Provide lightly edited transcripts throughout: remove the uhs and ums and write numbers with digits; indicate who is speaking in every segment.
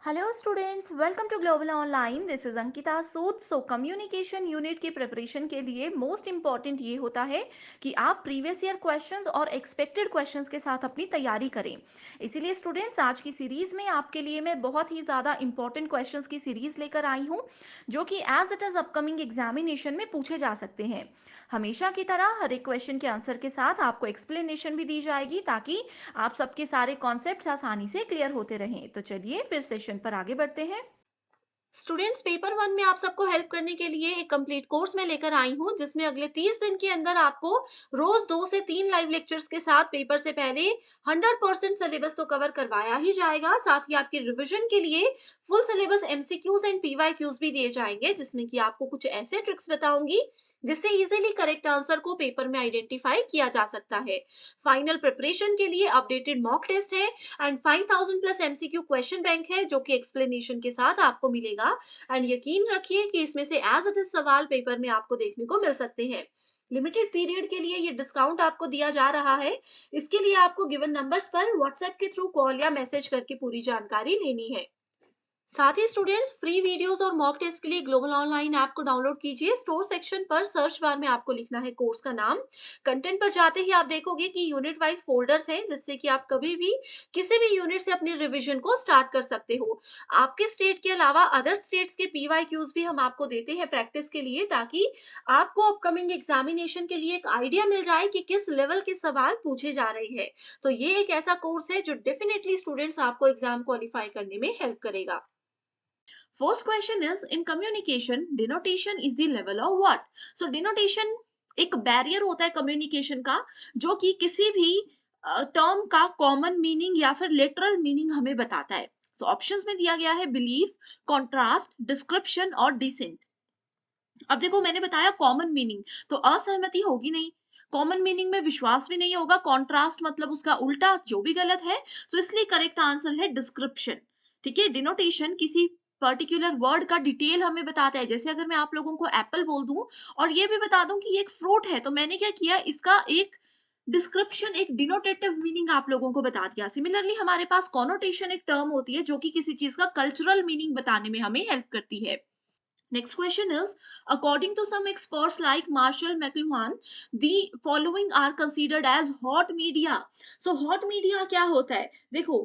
Speaker 1: Hello students, welcome to global online. This is Ankita Sood. Communication unit की preparation के लिए most important ये होता है कि आप प्रीवियस ईयर क्वेश्चंस और एक्सपेक्टेड क्वेश्चंस के साथ अपनी तैयारी करें। इसीलिए स्टूडेंट्स, आज की सीरीज में आपके लिए मैं बहुत ही ज़्यादा इंपॉर्टेंट क्वेश्चंस की सीरीज लेकर आई हूँ, जो कि as it is upcoming examination में पूछे जा सकते हैं। हमेशा की तरह हर एक क्वेश्चन के आंसर के साथ आपको एक्सप्लेनेशन भी दी जाएगी, ताकि आप सबके सारे कॉन्सेप्ट्स आसानी से क्लियर होते रहें। तो चलिए फिर सेशन पर आगे बढ़ते हैं।
Speaker 2: स्टूडेंट्स, पेपर वन में आप सबको हेल्प करने के लिए एक कंप्लीट कोर्स में लेकर आई हूँ, जिसमें अगले 30 दिन के अंदर आपको रोज 2 से 3 लाइव लेक्चर्स के साथ पेपर से पहले 100% सिलेबस तो कवर करवाया ही जाएगा। साथ ही आपकी रिवीजन के लिए full syllabus MCQs and PYQs भी दिए जाएंगे, जिसमें कि आपको कुछ ऐसे ट्रिक्स बताऊंगी जिससे इजीली करेक्ट आंसर को पेपर में आइडेंटिफाई किया जा सकता है। फाइनल प्रिपरेशन के लिए अपडेटेड मॉक टेस्ट है and 5000 plus MCQ question bank है, जो कि एक्सप्लेनेशन के साथ आपको मिलेगा। एंड यकीन रखिए कि इसमें से एज इट इज सवाल पेपर में आपको देखने को मिल सकते हैं। लिमिटेड पीरियड के लिए ये डिस्काउंट आपको दिया जा रहा है। इसके लिए आपको गिवन नंबर्स पर व्हाट्सएप के थ्रू कॉल या मैसेज करके पूरी जानकारी लेनी है। साथ ही स्टूडेंट्स, फ्री वीडियोस और मॉक टेस्ट के लिए ग्लोबल ऑनलाइन ऐप को डाउनलोड कीजिए। स्टोर सेक्शन पर सर्च बार में आपको लिखना है कोर्स का नाम। कंटेंट पर जाते ही आप देखोगे कि यूनिट वाइज फोल्डर्स हैं, जिससे कि आप कभी भी किसी भी यूनिट से अपनी रिवीजन को स्टार्ट कर सकते हो। आपके स्टेट के अलावा अदर स्टेट्स के पीवाईक्यूज भी हम आपको देते हैं प्रैक्टिस के लिए, ताकि आपको अपकमिंग एग्जामिनेशन के लिए एक आइडिया मिल जाए कि किस लेवल के सवाल पूछे जा रहे हैं। तो ये एक ऐसा कोर्स है जो डेफिनेटली स्टूडेंट्स आपको एग्जाम क्वालिफाई करने में हेल्प करेगा। First question is, in communication, denotation is the level of what? So denotation एक बैरियर होता है कम्युनिकेशन का, जो कि किसी भी टर्म का कॉमन मीनिंग या फिर लिटरल मीनिंग हमें बताता है। सो ऑप्शंस में दिया गया है बिलीफ, कॉन्ट्रास्ट, डिस्क्रिप्शन और डिसेंट। अब देखो, मैंने बताया कॉमन मीनिंग, तो असहमति होगी नहीं। कॉमन मीनिंग में विश्वास भी नहीं होगा। कॉन्ट्रास्ट मतलब उसका उल्टा, जो भी गलत है। सो इसलिए करेक्ट आंसर है डिस्क्रिप्शन। ठीक है, डिनोटेशन किसी पर्टिकुलर वर्ड का डिटेल हमें बताता है। जैसे अगर मैं आप लोगों को एप्पल बोल दूं और ये भी बता दूं कि ये एक फ्रूट है, तो मैंने क्या किया, इसका एक डिस्क्रिप्शन, एक डिनोटेटिव मीनिंग आप लोगों को बता दिया। सिमिलरली हमारे पास कॉनोटेशन एक टर्म होती है, जो कि किसी चीज का कल्चरल मीनिंग बताने में हमें हेल्प करती है। Next question is, according to some experts like Marshall McLuhan, the following are considered as hot media. So hot media क्या होता है? देखो,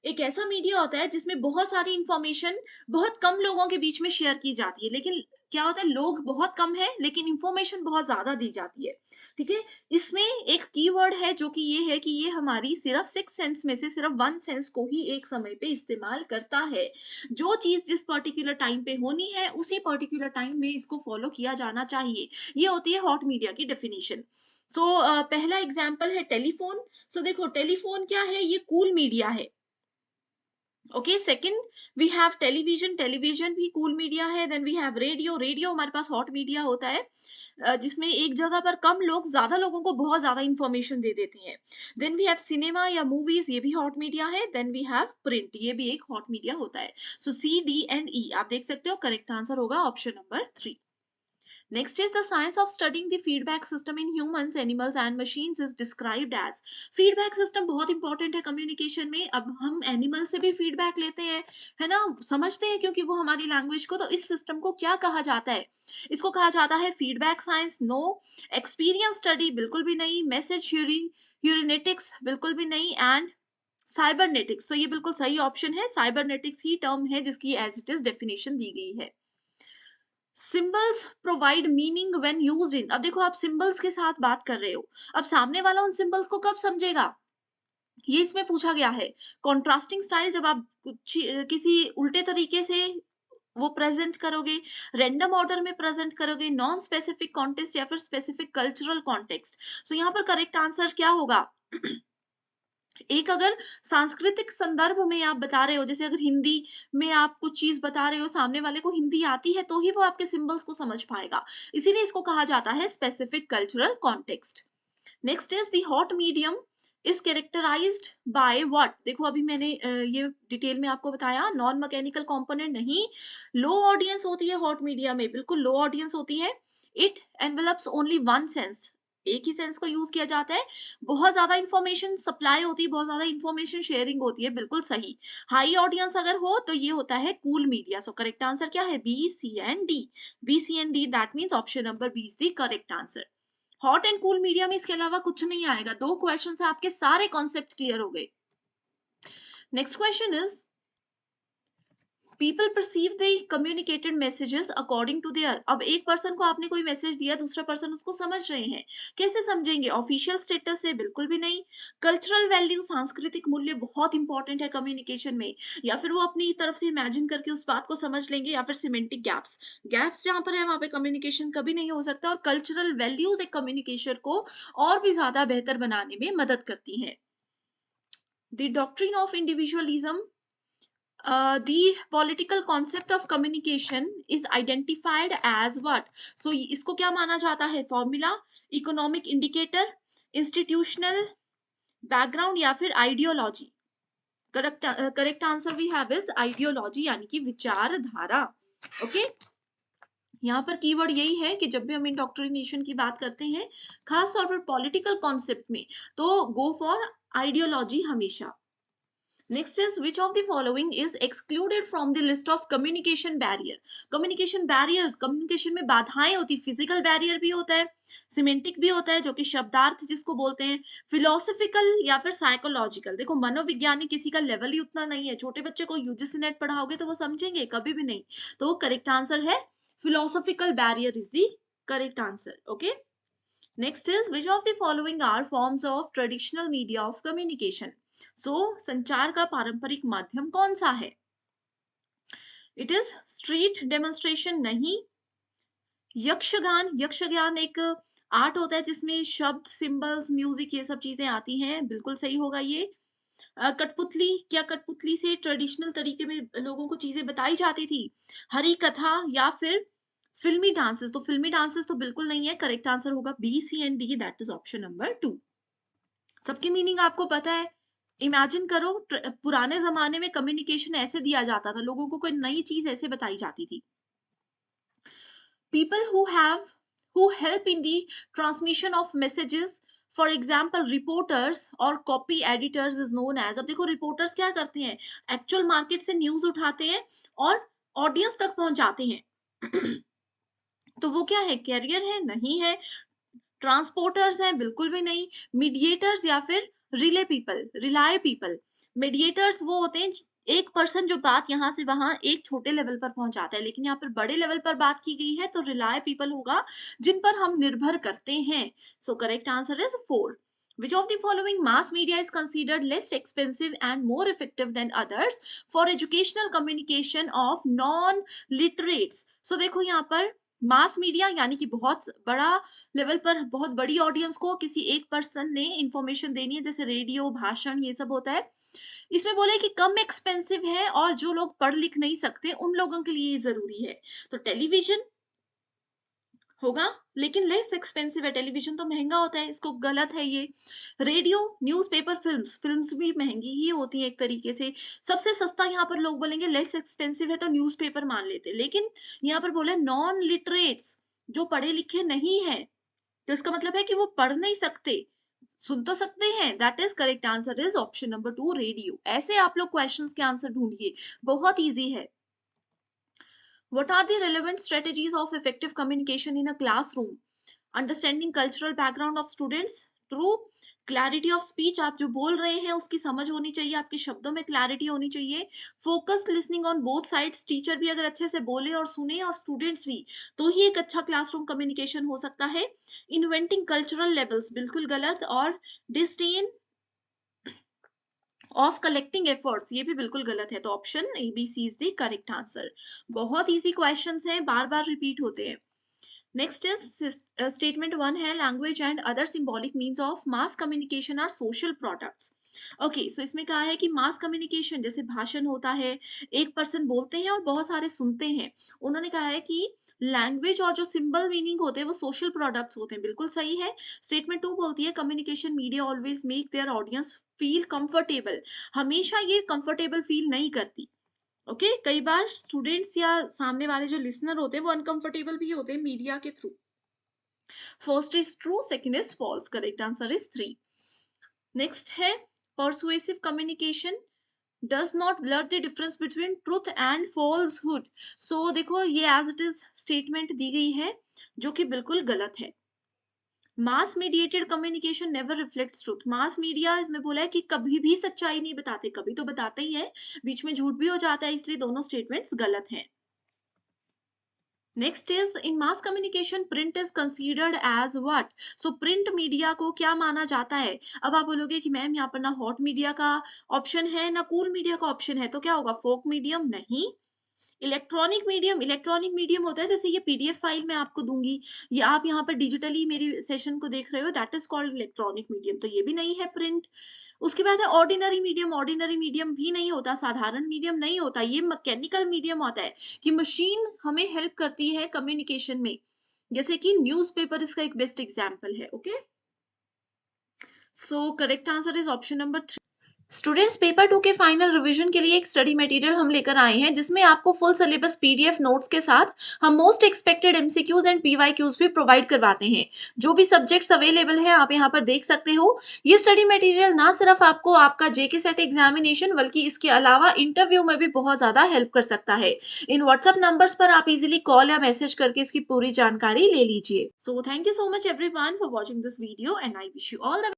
Speaker 2: एक ऐसा मीडिया होता है जिसमें बहुत सारी इंफॉर्मेशन बहुत कम लोगों के बीच में शेयर की जाती है, लेकिन क्या होता है, लोग बहुत कम है लेकिन इंफॉर्मेशन बहुत ज्यादा दी जाती है। ठीक है, इसमें एक कीवर्ड है जो कि ये है कि ये हमारी सिर्फ 6 सेंस में से सिर्फ 1 सेंस को ही एक समय पे इस्तेमाल करता है। जो चीज जिस पर्टिकुलर टाइम पे होनी है, उसी पर्टिकुलर टाइम में इसको फॉलो किया जाना चाहिए। ये होती है हॉट मीडिया की डेफिनेशन। सो पहला एग्जाम्पल है टेलीफोन। सो देखो, टेलीफोन क्या है, ये कूल मीडिया है। Okay, second we have television. Television भी कूल मीडिया है। Then we have radio. Radio हमारे पास हॉट मीडिया होता है, जिसमें एक जगह पर कम लोग ज्यादा लोगों को बहुत ज्यादा इंफॉर्मेशन दे देते हैं। देन वी हैव सिनेमा या मूवीज, ये भी हॉट मीडिया है। देन वी हैव प्रिंट, ये भी एक हॉट मीडिया होता है। सो सी, डी एंड ई आप देख सकते हो, करेक्ट आंसर होगा option number 3। Next is the science of studying the feedback system in humans, animals and machines is described as। feedback system बहुत इंपॉर्टेंट है कम्युनिकेशन में। अब हम एनिमल से भी फीडबैक लेते हैं, है ना, समझते हैं क्योंकि वो हमारी लैंग्वेज को। तो इस सिस्टम को क्या कहा जाता है? इसको कहा जाता है feedback science. No. Experience study बिल्कुल भी नहीं। मैसेज ह्यूरिनेटिक्स बिल्कुल भी नहीं। एंड साइबरनेटिक्स, तो ये बिल्कुल सही ऑप्शन है। साइबरनेटिक्स ही टर्म है जिसकी एज इट इज डेफिनेशन दी गई है। Symbols provide meaning when used in. अब देखो, आप सिंबल्स के साथ बात कर रहे हो, अब सामने वाला उन सिंबल्स को कब समझेगा, ये इसमें पूछा गया है। कॉन्ट्रास्टिंग स्टाइल, जब आप कुछ किसी उल्टे तरीके से वो प्रेजेंट करोगे। रैंडम ऑर्डर में प्रेजेंट करोगे। नॉन स्पेसिफिक कॉन्टेक्स्ट या फिर स्पेसिफिक कल्चरल कॉन्टेक्स्ट। सो यहाँ पर करेक्ट आंसर क्या होगा? एक अगर सांस्कृतिक संदर्भ में आप बता रहे हो, जैसे अगर हिंदी में आप कुछ चीज बता रहे हो, सामने वाले को हिंदी आती है, तो ही वो आपके सिंबल्स को समझ पाएगा। इसीलिए इसको कहा जाता है specific cultural context. Next is the hot medium is characterised by what. देखो, अभी मैंने ये डिटेल में आपको बताया, नॉन मैकेनिकल कंपोनेंट नहीं। लो ऑडियंस होती है हॉट मीडिया में, बिल्कुल लो ऑडियंस होती है। It envelopes only one sense. एक ही सेंस को यूज किया जाता है। बहुत ज्यादा इंफॉर्मेशन सप्लाई होती है, बहुत ज्यादा इंफॉर्मेशन शेयरिंग होती है, बिल्कुल सही। हाई ऑडियंस अगर हो तो ये होता है cool media. So correct answer क्या है? B C and D. B C and D, that means option number B is the correct answer. Hot and cool media में इसके अलावा कुछ नहीं आएगा। 2 क्वेश्चन से आपके सारे कॉन्सेप्ट क्लियर हो गए। Next question is people perceive the communicated messages according to their. अब एक पर्सन को आपने कोई मैसेज दिया, दूसरा पर्सन उसको समझ रहे हैं, कैसे समझेंगे? ऑफिशियल स्टेटस से? बिल्कुल भी नहीं। कल्चरल वैल्यू, सांस्कृतिक मूल्य बहुत इंपॉर्टेंट है कम्युनिकेशन में, या फिर वो अपनी तरफ से इमेजिन करके उस बात को समझ लेंगे, या फिर सिमेंटिक गैप्स। गैप्स जहां पर है वहां पे कम्युनिकेशन कभी नहीं हो सकता। और कल्चरल वैल्यूज एक कम्युनिकेशन को और भी ज्यादा बेहतर बनाने में मदद करती हैं। The doctrine of individualism, the political concept of communication is identified as what? So इसको क्या माना जाता है? Formula, economic indicator, institutional background, या फिर ideology? Correct answer we have is ideology, यानी कि विचारधारा। ओके, यहाँ पर कीवर्ड यही है कि जब भी हम इंडोक्ट्रिनेशन की बात करते हैं, खास तौर पर पॉलिटिकल कॉन्सेप्ट में, तो गो फॉर आइडियोलॉजी हमेशा। Next is which of the following is excluded from the list of communication barrier? Communication barriers, communication में बाधाएं होती, physical barrier भी होता है, semantic भी होता है जो कि शब्दार्थ जिसको बोलते हैं, philosophical या फिर psychological। देखो मनोविज्ञानी किसी का लेवल ही उतना नहीं है, छोटे बच्चे को यूजीसी नेट पढ़ाओगे तो वो समझेंगे? कभी भी नहीं। तो करेक्ट आंसर है philosophical barrier is the correct answer. Okay. Next is which of the following are forms of traditional media of communication? So संचार का पारंपरिक माध्यम कौन सा है? It is street demonstration नहीं। यक्षगान, यक्षगान एक आर्ट होता है जिसमें शब्द, सिंबल्स, म्यूजिक, ये सब चीजें आती हैं, बिल्कुल सही होगा ये। कठपुतली, क्या कठपुतली से ट्रेडिशनल तरीके में लोगों को चीजें बताई जाती थी? हरी कथा या फिर फिल्मी डांसेस? तो फिल्मी डांसेस तो बिल्कुल नहीं है। करेक्ट आंसर होगा B C and D, that is option number 2। सबकी मीनिंग आपको पता है। इमेजिन करो पुराने जमाने में कम्युनिकेशन ऐसे दिया जाता था, लोगों को कोई नई चीज ऐसे बताई जाती थी। People who help in the transmission of messages, for example reporters or copy editors is known as। अब देखो रिपोर्टर्स क्या करते हैं? एक्चुअल मार्केट से न्यूज उठाते हैं और ऑडियंस तक पहुंचाते हैं। तो वो क्या है? कैरियर है? नहीं है। ट्रांसपोर्टर्स हैं? बिल्कुल भी नहीं। मीडिएटर्स या फिर रिलाय पीपल। मीडिएटर्स वो होते हैं एक पर्सन जो बात यहाँ से वहां एक छोटे लेवल पर पहुंचाता है, लेकिन यहाँ पर बड़े लेवल पर बात की गई है, तो रिलाय पीपल होगा जिन पर हम निर्भर करते हैं। सो correct answer is 4। Which of the following mass media is considered less expensive and more effective than others for educational communication of non-literates? So देखो यहाँ पर मास मीडिया यानी कि बहुत बड़ा लेवल पर बहुत बड़ी ऑडियंस को किसी एक पर्सन ने इंफॉर्मेशन देनी है, जैसे रेडियो, भाषण, ये सब होता है। इसमें बोले कि कम एक्सपेंसिव है और जो लोग पढ़ लिख नहीं सकते उन लोगों के लिए ये जरूरी है। तो टेलीविजन होगा, लेकिन लेस एक्सपेंसिव है। टेलीविजन तो महंगा होता है, इसको गलत है ये। रेडियो, न्यूज़पेपर, फिल्म्स, फिल्म्स भी महंगी ही होती है एक तरीके से। सबसे सस्ता यहाँ पर लोग बोलेंगे लेस एक्सपेंसिव है तो न्यूज़पेपर मान लेते, लेकिन यहाँ पर बोले नॉन लिटरेट्स, जो पढ़े लिखे नहीं है, तो इसका मतलब है कि वो पढ़ नहीं सकते, सुन तो सकते हैं। That is correct answer is option number 2 radio. ऐसे आप लोग क्वेश्चंस के आंसर ढूंढिए, बहुत इजी है। What are the relevant strategies of effective communication in a classroom? Understanding cultural background of students, true। Clarity of speech, आप जो बोल रहे हैं उसकी समझ होनी चाहिए, आपके शब्दों में क्लैरिटी होनी चाहिए। Focused listening on both sides, teacher भी अगर अच्छे से बोले और सुने और स्टूडेंट्स भी, तो ही एक अच्छा क्लासरूम कम्युनिकेशन हो सकता है। इन्वेंटिंग कल्चरल लेवल्स, बिल्कुल गलत। और डिस्टेन ऑफ कलेक्टिंग एफर्ट्स, ये भी बिल्कुल गलत है। तो option A B C is the correct answer. बहुत इजी क्वेश्चंस हैं, बार बार रिपीट होते हैं। नेक्स्ट इज स्टेटमेंट 1 है language and other symbolic means of mass communication are social products. Okay, so इसमें कहा है कि मास कम्युनिकेशन जैसे भाषण होता है, एक पर्सन बोलते हैं और बहुत सारे सुनते हैं। उन्होंने कहा है कि लैंग्वेज और जो सिंबल मीनिंग होते हैं वो सोशल प्रोडक्ट्स होते हैं, बिल्कुल सही है। स्टेटमेंट 2 बोलती है communication media always make their audience feel comfortable. हमेशा ये कंफर्टेबल फील नहीं करती। ओके, कई बार स्टूडेंट्स या सामने वाले जो लिसनर होते हैं वो अनकंफर्टेबल भी होते हैं मीडिया के through. First is true, second is false, correct answer is 3। Next है persuasive communication does not blur the difference between truth and falsehood. So देखो ये एज इट इज स्टेटमेंट दी गई है जो कि बिल्कुल गलत है। Mass mediated communication never reflects truth. Mass media इसमें बोला है कि कभी भी सच्चाई नहीं बताते, कभी तो बताते ही है, बीच में झूठ भी हो जाता है, इसलिए दोनों स्टेटमेंट्स गलत हैं। Next is in mass communication print is considered as what. So print media को क्या माना जाता है। अब आप बोलोगे कि मैम यहाँ पर ना हॉट मीडिया का ऑप्शन है ना कूल मीडिया का ऑप्शन है, तो क्या होगा, फोक मीडियम नहीं, इलेक्ट्रॉनिक मीडियम। इलेक्ट्रॉनिक मीडियम होता है जैसे ये पीडीएफ फाइल मैं आपको दूंगी, ये आप यहाँ पर डिजिटली मेरी सेशन को देख रहे हो, that is called electronic medium, तो ये भी नहीं है प्रिंट। उसके बाद है ऑर्डिनरी मीडियम। ऑर्डिनरी मीडियम भी नहीं होता, साधारण मीडियम नहीं होता, ये मैकेनिकल मीडियम होता है कि मशीन हमें हेल्प करती है कम्युनिकेशन में, जैसे कि न्यूज़पेपर इसका एक बेस्ट एग्जांपल है। Okay, so correct answer is option number 3। Students paper 2 के फाइनल रिवीजन के लिए एक स्टडी मटेरियल हम लेकर आए हैं जिसमें आपको फुल सिलेबस पीडीएफ नोट्स के साथ हम most expected MCQs and PYQs भी प्रोवाइड करवाते हैं। जो भी सब्जेक्ट्स अवेलेबल है आप यहाँ पर देख सकते हो। ये स्टडी मटेरियल ना सिर्फ आपको आपका जेके सेट एग्जामिनेशन बल्कि इसके अलावा इंटरव्यू में भी बहुत ज्यादा हेल्प कर सकता है। इन व्हाट्सएप नंबर्स पर आप इजिली कॉल या मैसेज करके इसकी पूरी जानकारी ले लीजिए। So thank you so much everyone for watching this video and I wish you all the